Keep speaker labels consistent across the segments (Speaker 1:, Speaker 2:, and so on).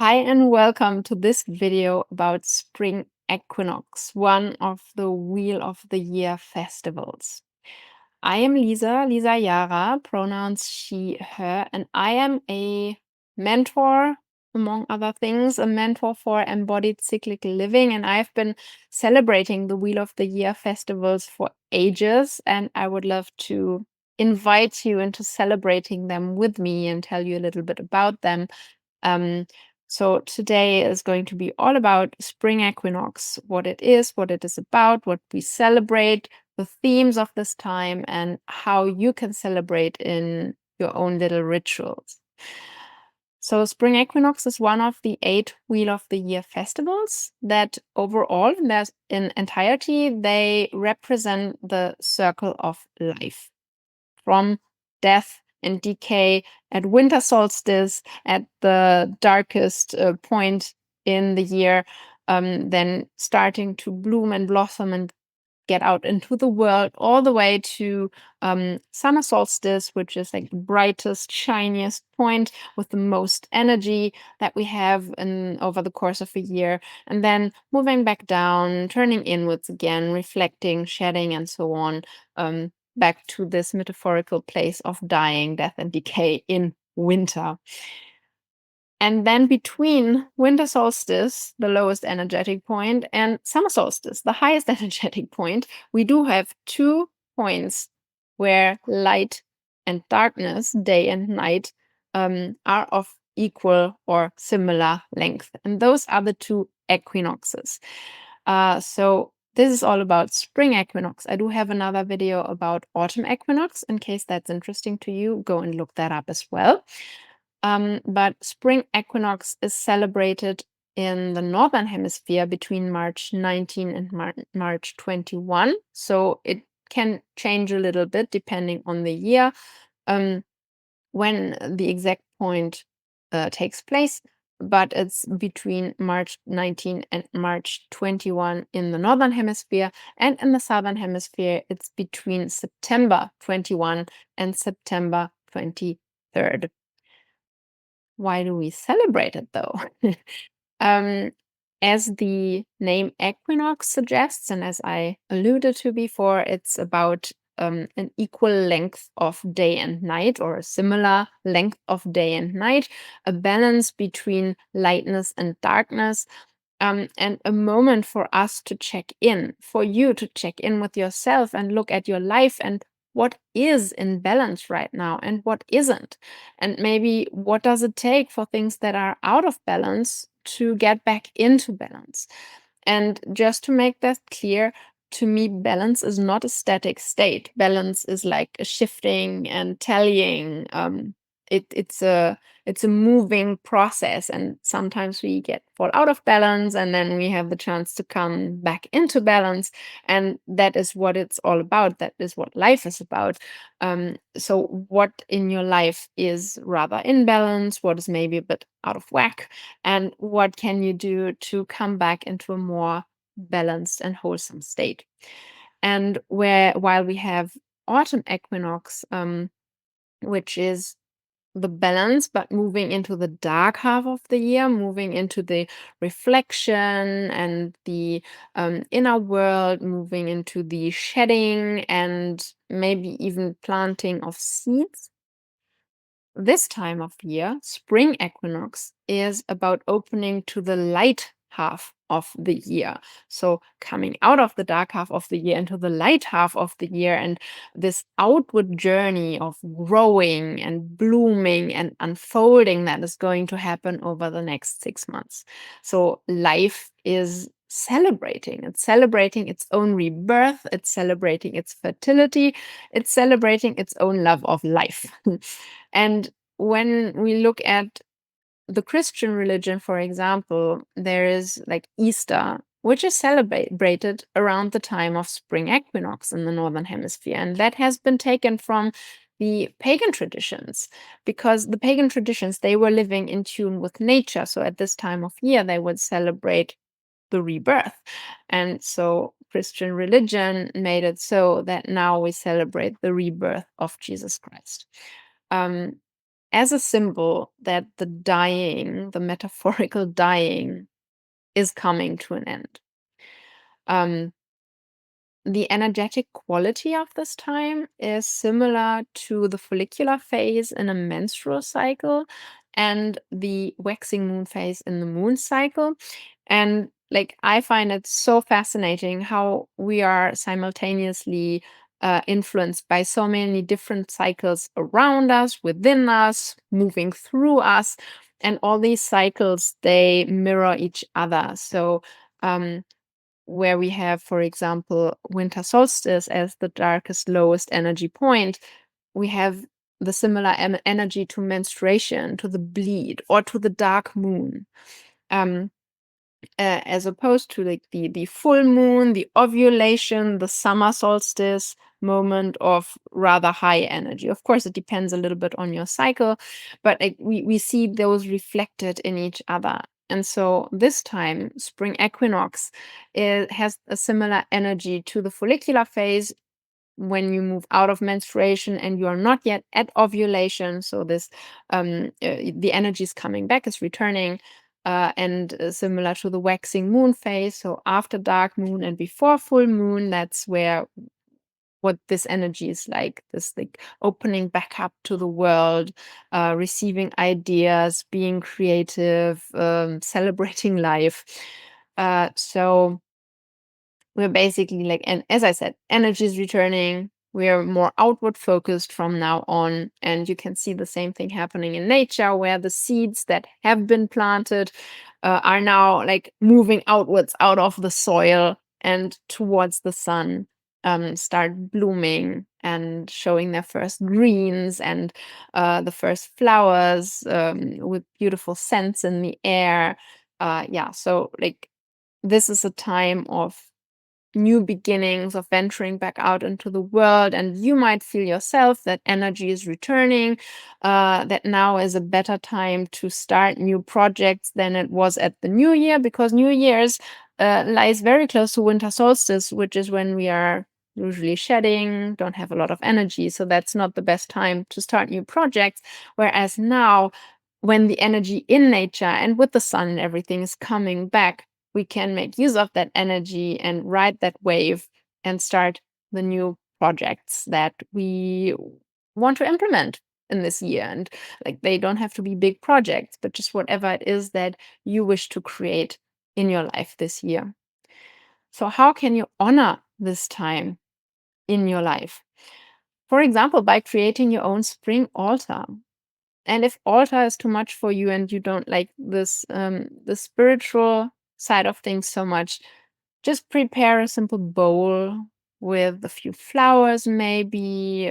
Speaker 1: Hi and welcome to this video about Spring Equinox, one of the Wheel of the Year festivals. I am Lisa Yara, pronouns she, her, and I am a mentor, among other things, a mentor for embodied cyclical living. And I've been celebrating the Wheel of the Year festivals for ages, and I would love to invite you into celebrating them with me and tell you a little bit about them. Um, so today is going to be all about Spring Equinox, what it is about, what we celebrate, the themes of this time, and how you can celebrate in your own little rituals. So Spring Equinox is one of the 8 Wheel of the Year festivals that overall, in entirety, they represent the circle of life, from death and decay at winter solstice, at the darkest point in the year, then starting to bloom and blossom and get out into the world, all the way to summer solstice, which is like the brightest, shiniest point with the most energy that we have over the course of a year, and then moving back down, turning inwards again, reflecting, shedding, and so on, back to this metaphorical place of dying, death, and decay in winter. And then between winter solstice, the lowest energetic point, and summer solstice, the highest energetic point, we do have 2 points where light and darkness, day and night, are of equal or similar length. And those are the 2 equinoxes. So this is all about spring equinox. I do have another video about autumn equinox. In case that's interesting to you, go and look that up as well. But spring equinox is celebrated in the Northern Hemisphere between March 19 and March 21. So it can change a little bit depending on the year when the exact point takes place. But it's between March 19 and March 21 in the Northern Hemisphere. And in the Southern Hemisphere, it's between September 21 and September 23rd. Why do we celebrate it though? um, as the name equinox suggests, and as I alluded to before, it's about an equal length of day and night, or a similar length of day and night, a balance between lightness and darkness, and a moment for us to check in, for you to check in with yourself and look at your life and what is in balance right now and what isn't. And maybe what does it take for things that are out of balance to get back into balance. And just to make that clear, to me, balance is not a static state. Balance is like a shifting and tallying. It's a moving process, and sometimes we fall out of balance, and then we have the chance to come back into balance, and that is what it's all about. That is what life is about. So what in your life is rather in balance? What is maybe a bit out of whack? And what can you do to come back into a more balanced and wholesome state? And while we have autumn equinox, which is the balance, but moving into the dark half of the year, moving into the reflection and the inner world, moving into the shedding and maybe even planting of seeds. This time of year, spring equinox, is about opening to the light half of the year. So coming out of the dark half of the year into the light half of the year, and this outward journey of growing and blooming and unfolding that is going to happen over the next 6 months. So life is celebrating. It's celebrating its own rebirth. It's celebrating its fertility. It's celebrating its own love of life. And when we look at the Christian religion, for example, there is like Easter, which is celebrated around the time of spring equinox in the Northern Hemisphere. And that has been taken from the pagan traditions, because the pagan traditions, they were living in tune with nature. So at this time of year, they would celebrate the rebirth. And so Christian religion made it so that now we celebrate the rebirth of Jesus Christ. Um, as a symbol that the dying, the metaphorical dying, is coming to an end. Um, the energetic quality of this time is similar to the follicular phase in a menstrual cycle and the waxing moon phase in the moon cycle. And like, I find it so fascinating how we are simultaneously influenced by so many different cycles around us, within us, moving through us. And all these cycles, they mirror each other. So, where we have, for example, winter solstice as the darkest, lowest energy point, we have the similar energy to menstruation, to the bleed, or to the dark moon. Um, as opposed to like the full moon, the ovulation, the summer solstice moment of rather high energy. Of course, it depends a little bit on your cycle, but like we see those reflected in each other. And so this time, spring equinox, it has a similar energy to the follicular phase when you move out of menstruation and you are not yet at ovulation. So this the energy is coming back, is returning, and similar to the waxing moon phase. So after dark moon and before full moon, that's where what this energy is like, this like opening back up to the world, receiving ideas, being creative, celebrating life. So we're basically like, and as I said, energy is returning. We are more outward focused from now on. And you can see the same thing happening in nature, where the seeds that have been planted are now like moving outwards out of the soil and towards the sun, start blooming and showing their first greens and the first flowers, with beautiful scents in the air. Yeah, so like this is a time of new beginnings, of venturing back out into the world. And you might feel yourself that energy is returning, that now is a better time to start new projects than it was at the new year, because New Year's lies very close to winter solstice, which is when we are usually shedding, don't have a lot of energy. So that's not the best time to start new projects. Whereas now, when the energy in nature and with the sun and everything is coming back, we can make use of that energy and ride that wave and start the new projects that we want to implement in this year. And like, they don't have to be big projects, but just whatever it is that you wish to create in your life this year. So how can you honor this time in your life? For example, by creating your own spring altar. And if altar is too much for you and you don't like this, the spiritual side of things so much, just prepare a simple bowl with a few flowers, maybe,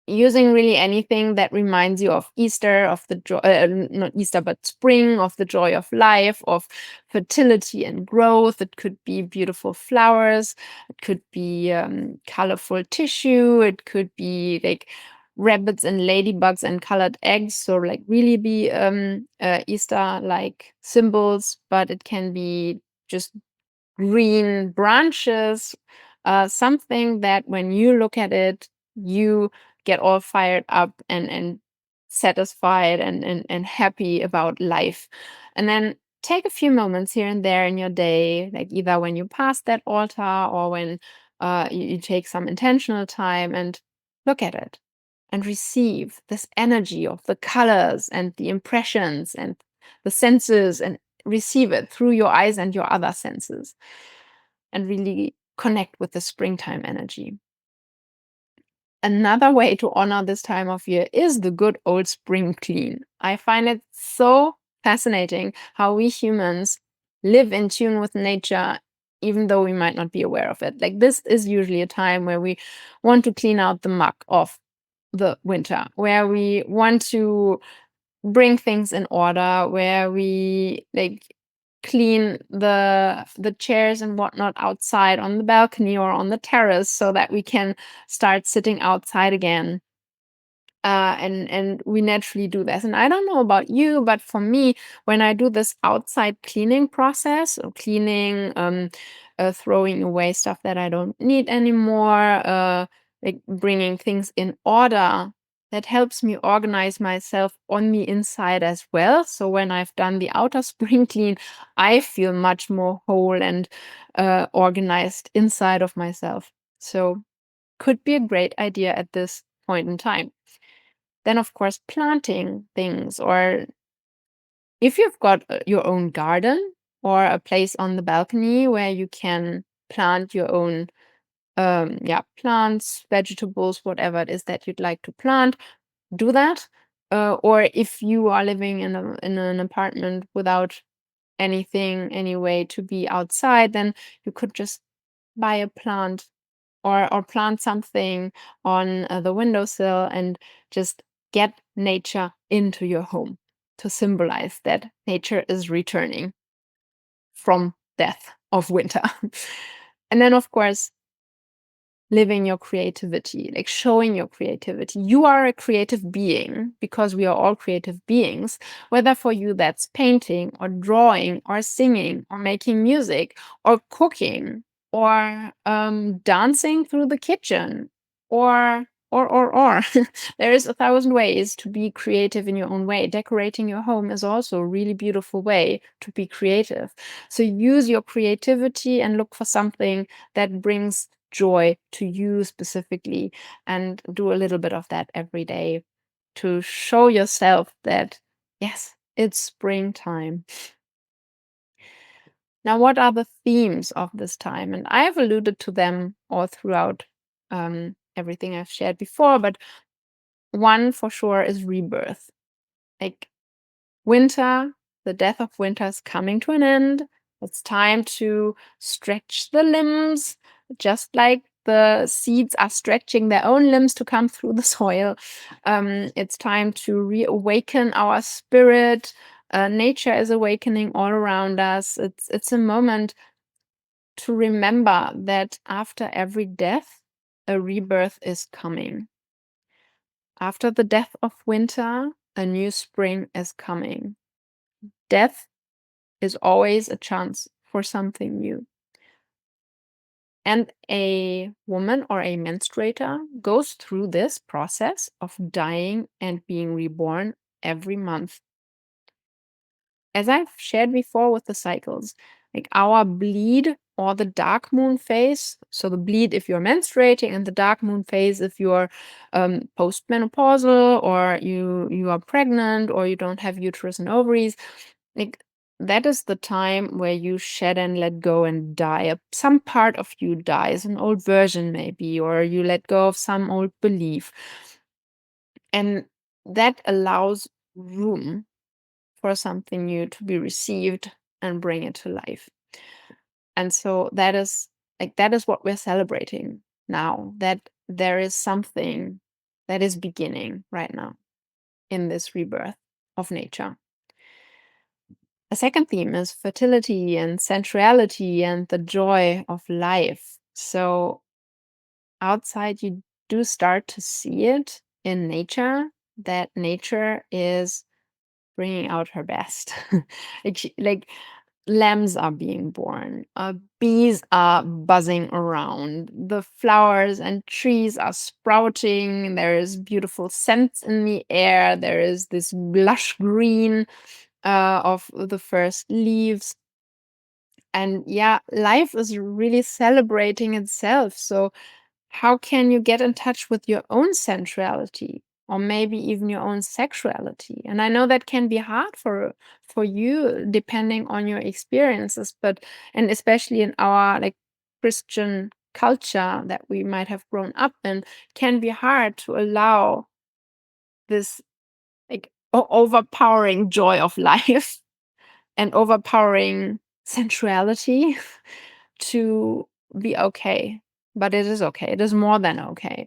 Speaker 1: using really anything that reminds you of Easter, of the joy, not Easter, but spring, of the joy of life, of fertility and growth. It could be beautiful flowers, it could be colorful tissue, it could be like rabbits and ladybugs and colored eggs. So like really be Easter like symbols, but it can be just green branches, something that when you look at it, you get all fired up and satisfied and happy about life. And then take a few moments here and there in your day, like either when you pass that altar or when you take some intentional time and look at it and receive this energy of the colors and the impressions and the senses, and receive it through your eyes and your other senses, and really connect with the springtime energy. Another way to honor this time of year is the good old spring clean. I find it so fascinating how we humans live in tune with nature, even though we might not be aware of it. Like, this is usually a time where we want to clean out the muck of the winter, where we want to bring things in order, where we like clean the chairs and whatnot outside on the balcony or on the terrace so that we can start sitting outside again. And we naturally do this. And I don't know about you, but for me, when I do this outside cleaning process, or cleaning, throwing away stuff that I don't need anymore, like bringing things in order, that helps me organize myself on the inside as well. So when I've done the outer spring clean, I feel much more whole and organized inside of myself. So could be a great idea at this point in time. Then, of course, planting things, or if you've got your own garden or a place on the balcony where you can plant your own plants, vegetables, whatever it is that you'd like to plant, do that. Or if you are living in an apartment without anything anyway to be outside, then you could just buy a plant, or plant something on the windowsill, and just get nature into your home to symbolize that nature is returning from death of winter. And then, of course, living your creativity, like showing your creativity. You are a creative being because we are all creative beings, whether for you that's painting or drawing or singing or making music or cooking or dancing through the kitchen or there is 1,000 ways to be creative in your own way. Decorating your home is also a really beautiful way to be creative. So use your creativity and look for something that brings joy to you specifically, and do a little bit of that every day to show yourself that, yes, it's springtime. Now, what are the themes of this time? And I have alluded to them all throughout everything I've shared before, but one for sure is rebirth. Like winter, the death of winter is coming to an end. It's time to stretch the limbs, just like the seeds are stretching their own limbs to come through the soil. It's time to reawaken our spirit. Nature is awakening all around us. It's a moment to remember that after every death, a rebirth is coming. After the death of winter, a new spring is coming. Death is always a chance for something new. And a woman or a menstruator goes through this process of dying and being reborn every month. As I've shared before with the cycles, like our bleed or the dark moon phase, so the bleed if you're menstruating, and the dark moon phase if you're postmenopausal, or you are pregnant, or you don't have uterus and ovaries, like that is the time where you shed and let go and die. Some part of you dies, an old version maybe, or you let go of some old belief. And that allows room for something new to be received and bring it to life. And so that is what we're celebrating now, that there is something that is beginning right now in this rebirth of nature. A second theme is fertility and sensuality and the joy of life. So outside, you do start to see it in nature, that nature is bringing out her best. like lambs are being born, bees are buzzing around, the flowers and trees are sprouting, there is beautiful scents in the air, there is this lush green of the first leaves. And yeah, life is really celebrating itself. So how can you get in touch with your own sensuality, or maybe even your own sexuality? And I know that can be hard for you depending on your experiences, but and especially in our like Christian culture that we might have grown up in, can be hard to allow this like overpowering joy of life and overpowering sensuality to be okay. But it is okay. It is more than okay.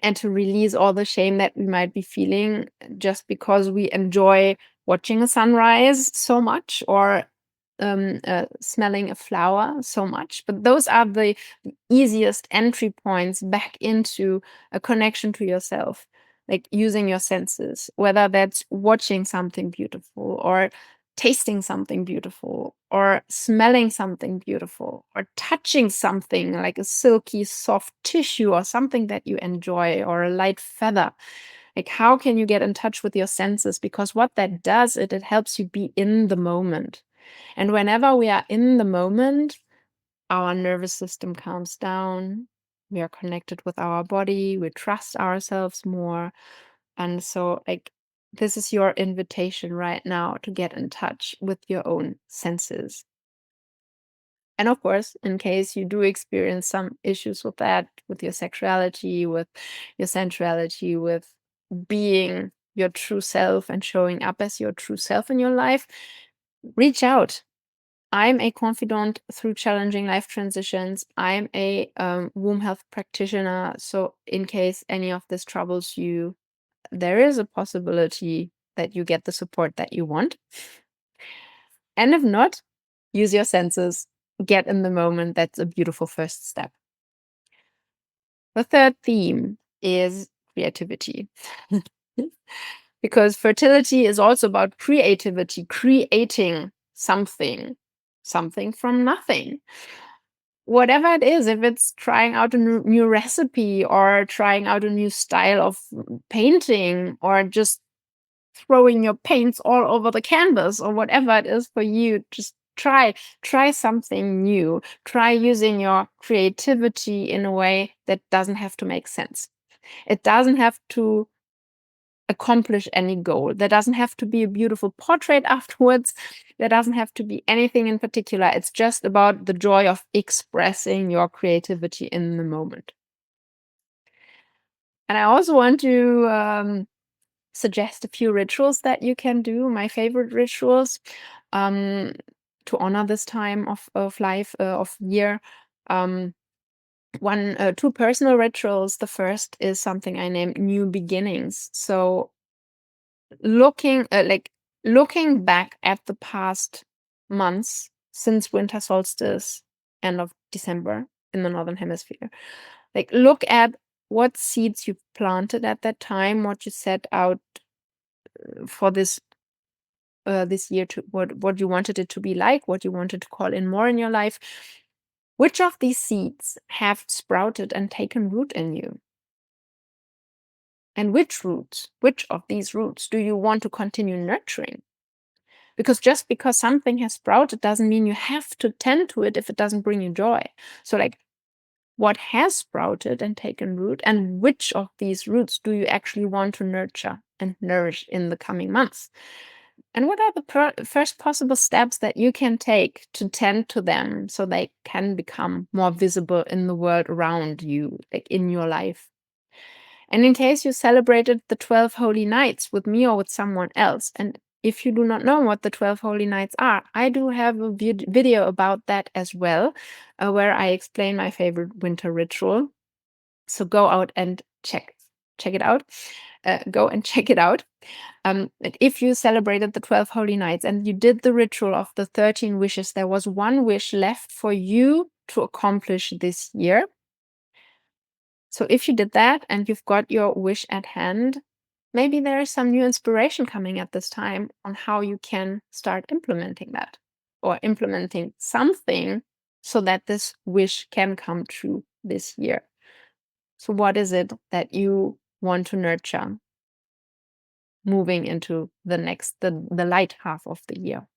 Speaker 1: And to release all the shame that we might be feeling just because we enjoy watching a sunrise so much, or smelling a flower so much. But those are the easiest entry points back into a connection to yourself, like using your senses, whether that's watching something beautiful, or tasting something beautiful, or smelling something beautiful, or touching something like a silky, soft tissue, or something that you enjoy, or a light feather. Like, how can you get in touch with your senses? Because what that does, it helps you be in the moment. And whenever we are in the moment, our nervous system calms down. We are connected with our body. We trust ourselves more. And so, like, this is your invitation right now to get in touch with your own senses. And of course, in case you do experience some issues with that, with your sexuality, with your sensuality, with being your true self and showing up as your true self in your life, reach out. I'm a confidant through challenging life transitions. I'm a womb health practitioner. So, in case any of this troubles you, there is a possibility that you get the support that you want. And if not, use your senses, get in the moment. That's a beautiful first step. The third theme is creativity. Because fertility is also about creativity, creating something from nothing. Whatever it is, if it's trying out a new recipe, or trying out a new style of painting, or just throwing your paints all over the canvas, or whatever it is for you, just try something new. Try using your creativity in a way that doesn't have to make sense. It doesn't have to accomplish any goal. There doesn't have to be a beautiful portrait afterwards. There doesn't have to be anything in particular. It's just about the joy of expressing your creativity in the moment. And I also want to suggest a few rituals that you can do, my favorite rituals, um, to honor this time of life, of year. Um, two personal rituals. The first is something I named New Beginnings. So looking back at the past months since winter solstice, end of December in the Northern Hemisphere. Like, look at what seeds you planted at that time, what you set out for this year, to what you wanted it to be like, what you wanted to call in more in your life. Which of these seeds have sprouted and taken root in you? And which of these roots do you want to continue nurturing? Because just because something has sprouted doesn't mean you have to tend to it if it doesn't bring you joy. So, like, what has sprouted and taken root, and which of these roots do you actually want to nurture and nourish in the coming months? And what are the first possible steps that you can take to tend to them so they can become more visible in the world around you, like in your life? And in case you celebrated the 12 Holy Nights with me or with someone else, and if you do not know what the 12 Holy Nights are, I do have a video about that as well, where I explain my favorite winter ritual. So go out and check it out. Go and check it out. If you celebrated the 12 Holy Nights and you did the ritual of the 13 wishes, there was one wish left for you to accomplish this year. So if you did that and you've got your wish at hand, maybe there is some new inspiration coming at this time on how you can start implementing that, or implementing something so that this wish can come true this year. So what is it that you want to nurture moving into the light half of the year?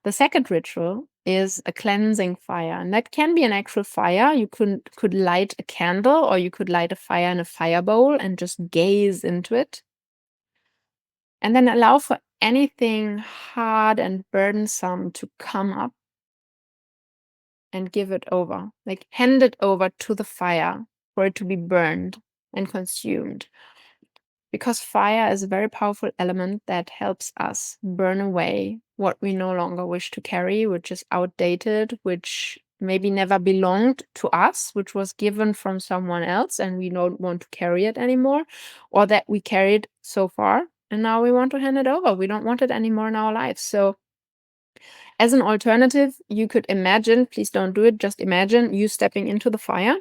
Speaker 1: The second ritual is a cleansing fire, and that can be an actual fire. You could light a candle, or you could light a fire in a fire bowl and just gaze into it. And then allow for anything hard and burdensome to come up, and give it over. Like, hand it over to the fire for it to be burned and consumed. Because fire is a very powerful element that helps us burn away what we no longer wish to carry, which is outdated, which maybe never belonged to us, which was given from someone else and we don't want to carry it anymore, or that we carried so far and now we want to hand it over. We don't want it anymore in our lives. So, as an alternative, you could imagine, please don't do it, just imagine you stepping into the fire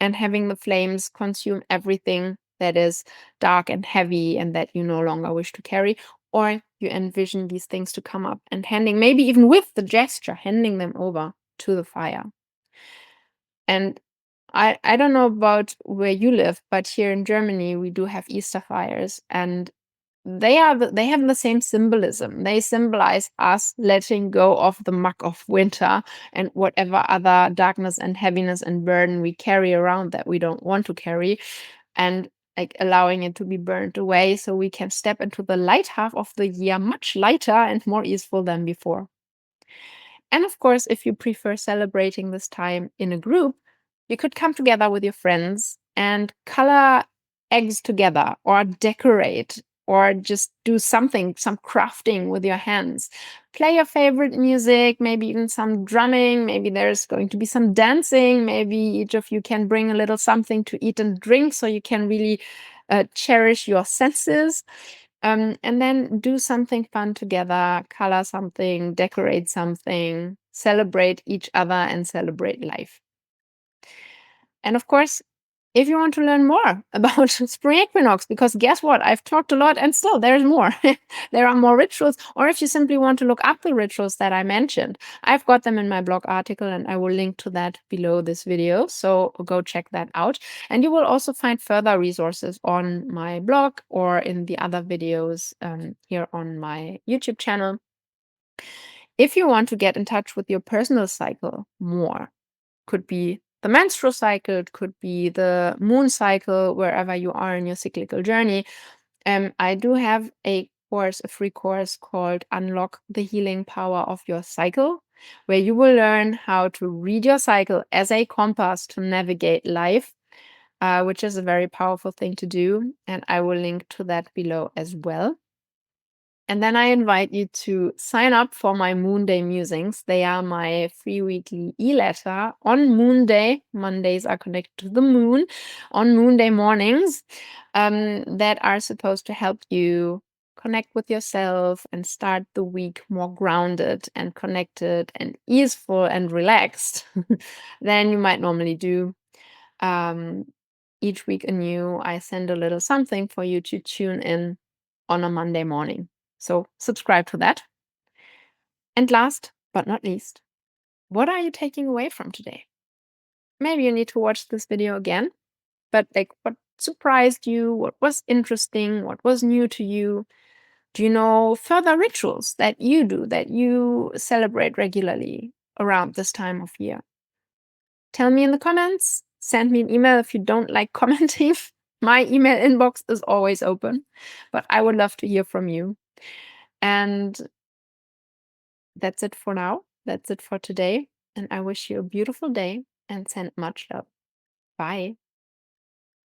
Speaker 1: and having the flames consume everything that is dark and heavy and that you no longer wish to carry. Or you envision these things to come up and handing, maybe even with the gesture, handing them over to the fire. And I don't know about where you live, but here in Germany, we do have Easter fires, and they have the same symbolism. They symbolize us letting go of the muck of winter and whatever other darkness and heaviness and burden we carry around that we don't want to carry, and like allowing it to be burned away so we can step into the light half of the year much lighter and more easeful than before. And of course, if you prefer celebrating this time in a group, you could come together with your friends and color eggs together, or decorate, or just do something, some crafting with your hands. Play your favorite music, maybe even some drumming, maybe there's going to be some dancing, maybe each of you can bring a little something to eat and drink so you can really cherish your senses. And then do something fun together, color something, decorate something, celebrate each other, and celebrate life. And of course, if you want to learn more about spring equinox, because guess what? I've talked a lot and still there's more. There are more rituals. Or if you simply want to look up the rituals that I mentioned, I've got them in my blog article and I will link to that below this video. So go check that out. And you will also find further resources on my blog or in the other videos here on my YouTube channel. If you want to get in touch with your personal cycle more, could be the menstrual cycle, it could be the moon cycle, wherever you are in your cyclical journey. I do have a course, a free course called Unlock the Healing Power of Your Cycle, where you will learn how to read your cycle as a compass to navigate life, which is a very powerful thing to do. And I will link to that below as well. And then I invite you to sign up for my Moon Day Musings. They are my free weekly e-letter on Moon Day. Mondays are connected to the moon on Moon Day mornings, that are supposed to help you connect with yourself and start the week more grounded and connected and easeful and relaxed than you might normally do. Um, each week anew, I send a little something for you to tune in on a Monday morning. So subscribe to that. And last but not least, what are you taking away from today? Maybe you need to watch this video again, but like, what surprised you? What was interesting? What was new to you? Do you know further rituals that you do, that you celebrate regularly around this time of year? Tell me in the comments. Send me an email if you don't like commenting. My email inbox is always open, but I would love to hear from you. And that's it for now. That's it for today. And I wish you a beautiful day and send much love. Bye.